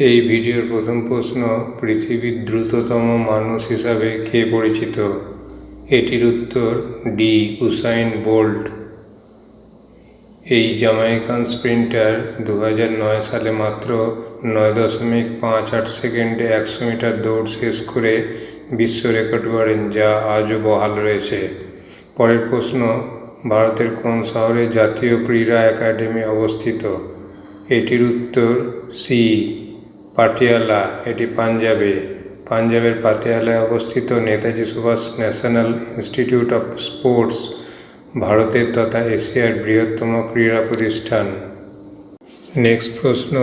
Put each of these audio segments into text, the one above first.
এই ভিডিওর প্রথম প্রশ্ন, পৃথিবীর দ্রুততম মানুষ হিসাবে কে পরিচিত? এটির উত্তর ডি, উসাইন বোল্ট। এই জামাইকান স্প্রিন্টার 2009 সালে মাত্র 9.58 সেকেন্ডে 100 মিটার দৌড় শেষ করে বিশ্ব রেকর্ড করেন, যা আজও বহাল রয়েছে। পরের প্রশ্ন, ভারতের কোন শহরে জাতীয় ক্রীড়া একাডেমি অবস্থিত? এটির উত্তর সি, পাটিয়ালা। এটি পাঞ্জাবের পাটিয়ালায় অবস্থিত Netaji Subhas National Institute of Sports ভারতের তথা এশিয়ার বৃহত্তম ক্রীড়া প্রতিষ্ঠান। নেক্সট প্রশ্ন,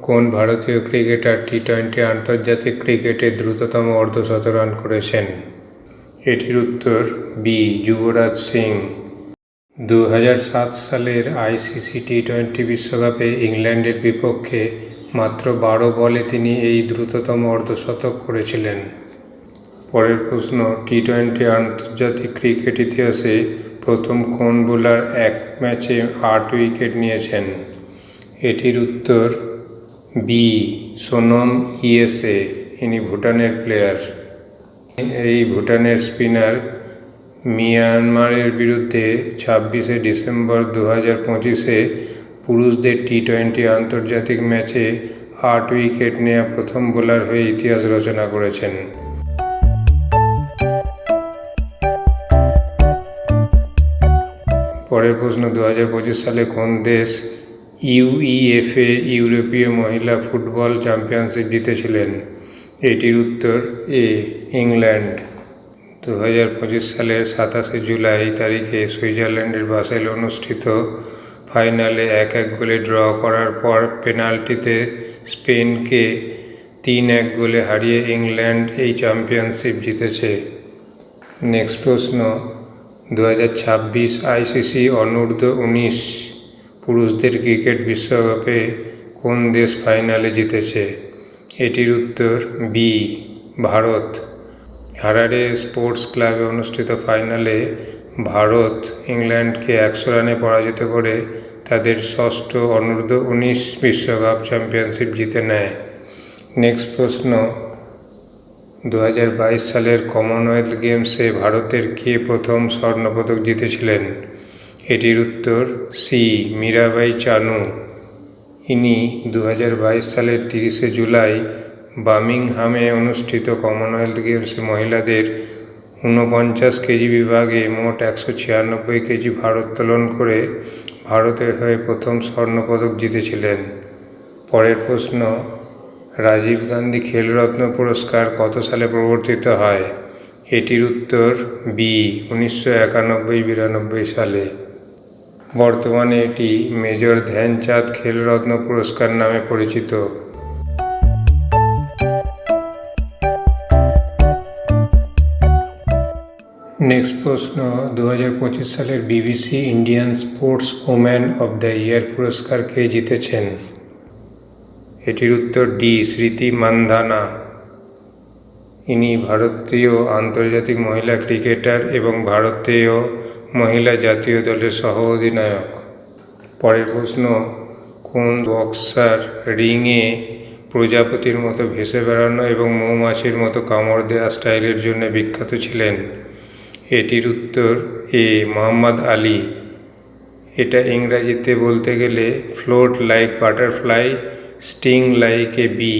কোন ভারতীয় ক্রিকেটার টি-20 আন্তর্জাতিক ক্রিকেটে দ্রুততম অর্ধশত রান করেছেন? এটির উত্তর বি, যুবরাজ সিং। 2007 সালের আইসিসি টি-20 বিশ্বকাপে ইংল্যান্ডের বিপক্ষে মাত্র 12 বলে তিনি এই দ্রুততম অর্ধশতক করেছিলেন। পরের প্রশ্ন, টি-20 আন্তর্জাতিক ক্রিকেট ইতিহাসে প্রথম কোন বোলার এক ম্যাচে 8 উইকেট নিয়েছেন? এটির উত্তর বি, সোনম ইয়েসে। ইনি ভুটানের প্লেয়ার। এই ভুটানের স্পিনার মিয়ানমারের বিরুদ্ধে 26শে ডিসেম্বর 2025-এ পুরুষদের টি-20 আন্তর্জাতিক ম্যাচে 8 উইকেট নেওয়া প্রথম বোলার হয়ে ইতিহাস রচনা করেছেন। পরের প্রশ্ন, 2025 সালে কোন দেশ ইউইএফএ ইউরোপীয় মহিলা ফুটবল চ্যাম্পিয়নশিপ জিতেছিলেন? এটির উত্তর এ, ইংল্যান্ড। 2025 সালের 27শে জুলাই তারিখে সুইজারল্যান্ডের বাসেলে অনুষ্ঠিত ফাইনালে 1-1 গোলে ড্র করার পর পেনাল্টিতে স্পেনকে 3-1 গোলে হারিয়ে ইংল্যান্ড এই চ্যাম্পিয়নশিপ জিতেছে। নেক্সট প্রশ্ন, 2026 আইসিসি অনূর্ধ্ব-19 পুরুষদের ক্রিকেট বিশ্বকাপে কোন দেশ ফাইনালে জিতেছে? এটির উত্তর বি, ভারত। হারারে স্পোর্টস ক্লাবে অনুষ্ঠিত ফাইনালে ভারত ইংল্যান্ডকে 100 রানে পরাজিত করে তাদের ষষ্ঠ অনূর্ধ্ব-19 বিশ্বকাপ চ্যাম্পিয়নশিপ জিতে নেয়। নেক্সট প্রশ্ন, 2022 সালের কমনওয়েলথ গেমসে ভারতের কে প্রথম স্বর্ণপদক জিতেছিলেন? এটির উত্তর সি, মীরাবাই চানু। ইনি 2022 সালের 30শে জুলাই বার্মিংহামে অনুষ্ঠিত কমনওয়েলথ গেমসে মহিলাদের 49 কেজি বিভাগে মোট 196 কেজি ভারোত্তোলন করে ভারতের হয়ে প্রথম স্বর্ণপদক জিতেছিলেন। পরের প্রশ্ন, রাজীব গান্ধী খেলরত্ন পুরস্কার কত সালে প্রবর্তিত হয়? এটির উত্তর বি, 1991-92 সালে। বর্তমানে এটি মেজর ধ্যানচাঁদ খেলরত্ন পুরস্কার নামে পরিচিত। নেক্সট প্রশ্ন, 2025 সালের BBC Indian sports woman of the year পুরস্কার কে জিতেছেন? এটির উত্তর ডি, স্মৃতি মান্ধানা। ইনি ভারতীয় আন্তর্জাতিক মহিলা ক্রিকেটার এবং ভারতীয় মহিলা জাতীয় দলের সহ অধিনায়ক। পরের প্রশ্ন, কোন বক্সার রিংয়ে প্রজাপতির মতো ভেসে বেড়ানো এবং মৌমাছির মতো কামড় দেওয়া স্টাইলের জন্য বিখ্যাত ছিলেন? এটির উত্তর এ, মোহাম্মদ আলী। এটা ইংরাজিতে বলতে গেলে float like butterfly, sting like a bee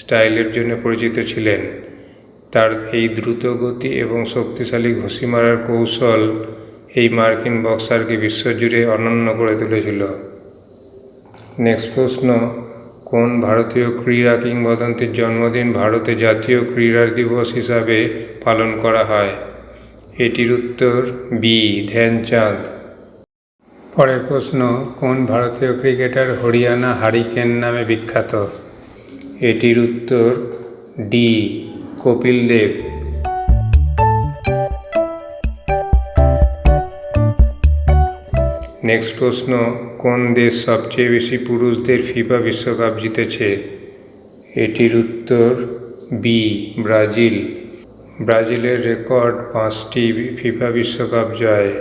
স্টাইলের জন্য পরিচিত ছিলেন। তার এই দ্রুত গতি এবং শক্তিশালী ঘুষি মারার কৌশল এই মার্কিন বক্সারকে বিশ্বজুড়ে অনন্য করে তুলেছিল। নেক্সট প্রশ্ন, কোন ভারতীয় ক্রীড়া কিংবদন্তির জন্মদিন ভারতে জাতীয় ক্রীড়া দিবস হিসাবে পালন করা হয়? এটির উত্তর বি, ধ্যানচাঁদ। পরের প্রশ্ন, কোন ভারতীয় ক্রিকেটার হরিয়ানা হারিকেন নামে বিখ্যাত? এটির উত্তর ডি, কপিল দেব। নেক্সট প্রশ্ন, কোন দেশ সবচেয়ে বেশি পুরুষদের ফিফা বিশ্বকাপ জিতেছে? এটির উত্তর বি, ব্রাজিল। ব্রাজিলের রেকর্ড 5টি ফিফা বিশ্বকাপ জয়: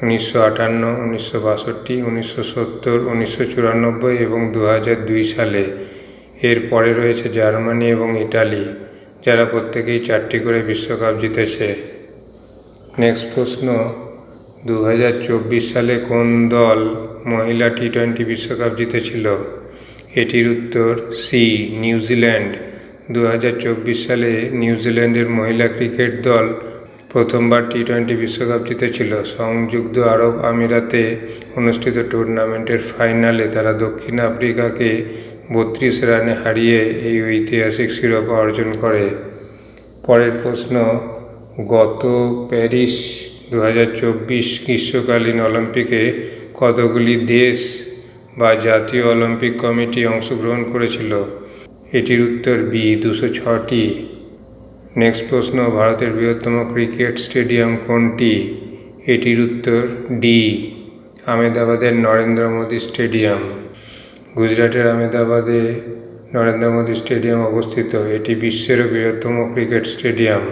1958, 1962, 1970, 1994 এবং 2002 সালে। এর পরে রয়েছে জার্মানি এবং ইটালি, যারা প্রত্যেকেই 4টি করে বিশ্বকাপ জিতেছে। নেক্সট প্রশ্ন, 2024 সালে কোন দল মহিলা টি-20 বিশ্বকাপ জিতেছিল? এটির উত্তর সি, নিউজিল্যান্ড। 2024 সালে নিউজিল্যান্ডের মহিলা ক্রিকেট দল প্রথমবার টি-20 বিশ্বকাপ জিতেছিল। সংযুক্ত আরব আমিরাতে অনুষ্ঠিত টুর্নামেন্টের ফাইনালে তারা দক্ষিণ আফ্রিকাকে 32 রানে হারিয়ে এই ঐতিহাসিক শিরোপা অর্জন করে। পরের প্রশ্ন, গত প্যারিস 2024 গ্রীষ্মকালীন অলিম্পিকে কতগুলি দেশ বা জাতীয় অলিম্পিক কমিটি অংশগ্রহণ করেছিল? এটির উত্তর বি, 206টি। নেক্সট প্রশ্ন, ভারতের বৃহত্তম ক্রিকেট স্টেডিয়াম কোনটি? এটির উত্তর ডি, আহমেদাবাদের নরেন্দ্র মোদী স্টেডিয়াম। গুজরাটের আহমেদাবাদে নরেন্দ্র মোদী স্টেডিয়াম অবস্থিত। এটি বিশ্বেরও বৃহত্তম ক্রিকেট স্টেডিয়াম।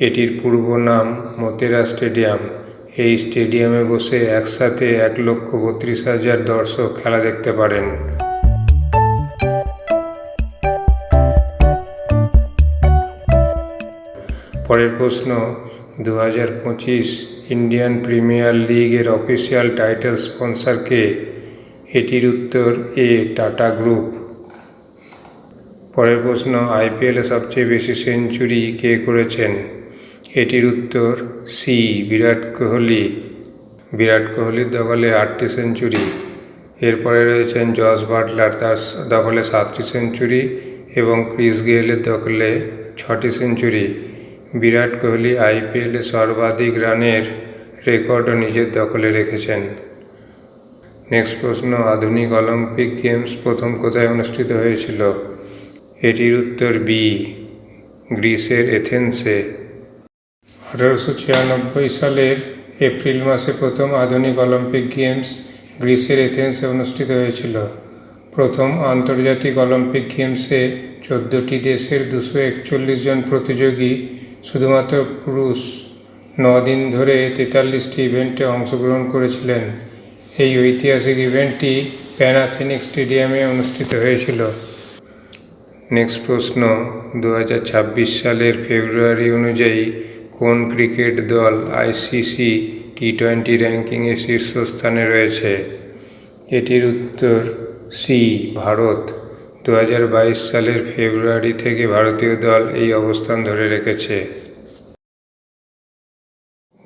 এটির পূর্ব নাম মোতেরা স্টেডিয়াম। এই স্টেডিয়ামে বসে একসাথে 1,32,000 দর্শক খেলা দেখতে পারেন। পরের প্রশ্ন, 2025 ইন্ডিয়ান প্রিমিয়ার লিগের অফিসিয়াল টাইটেল স্পন্সর কে? এটির উত্তর এ, টাটা গ্রুপ। পরের প্রশ্ন, আইপিএলে সবচেয়ে বেশি সেঞ্চুরি কে করেছেন? এটির উত্তর সি, বিরাট কোহলি। বিরাট কোহলির দখলে 8টি সেঞ্চুরি। এরপরে রয়েছেন জস বাটলার, তার দখলে 7টি সেঞ্চুরি এবং ক্রিস গেইলের দখলে 6টি সেঞ্চুরি। বিরাট কোহলি আইপিএলে সর্বাধিক রানের রেকর্ডও নিজের দখলে রেখেছেন। নেক্সট প্রশ্ন, আধুনিক অলিম্পিক গেমস প্রথম কোথায় অনুষ্ঠিত হয়েছিল? এটির উত্তর বি, গ্রিসের এথেন্সে। 1896 সালের এপ্রিল মাসে প্রথম আধুনিক অলিম্পিক গেমস গ্রিসের এথেন্সে অনুষ্ঠিত হয়েছিল। প্রথম আন্তর্জাতিক অলিম্পিক গেমসে 14টি দেশের 241 জন প্রতিযোগী, শুধুমাত্র পুরুষ, 9 দিন ধরে 43টি ইভেন্টে অংশগ্রহণ করেছিলেন। এই ঐতিহাসিক ইভেন্টটি প্যানাথেনিক স্টেডিয়ামে অনুষ্ঠিত হয়েছিল। নেক্সট প্রশ্ন, 2026 সালের ফেব্রুয়ারি অনুযায়ী কোন ক্রিকেট দল আইসিসি টি-20 র্যাঙ্কিংয়ে শীর্ষস্থানে রয়েছে? এটির উত্তর সি, ভারত। 2022 সালের ফেব্রুয়ারি থেকে ভারতীয় দল এই অবস্থান ধরে রেখেছে।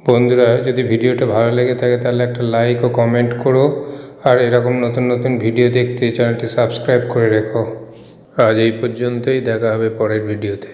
বন্ধুরা, যদি ভিডিওটা ভালো লেগে থাকে তাহলে একটা লাইক ও কমেন্ট করো, আর এরকম নতুন নতুন ভিডিও দেখতে চ্যানেলটি সাবস্ক্রাইব করে রেখো। আজ এই পর্যন্তই, দেখা হবে পরের ভিডিওতে।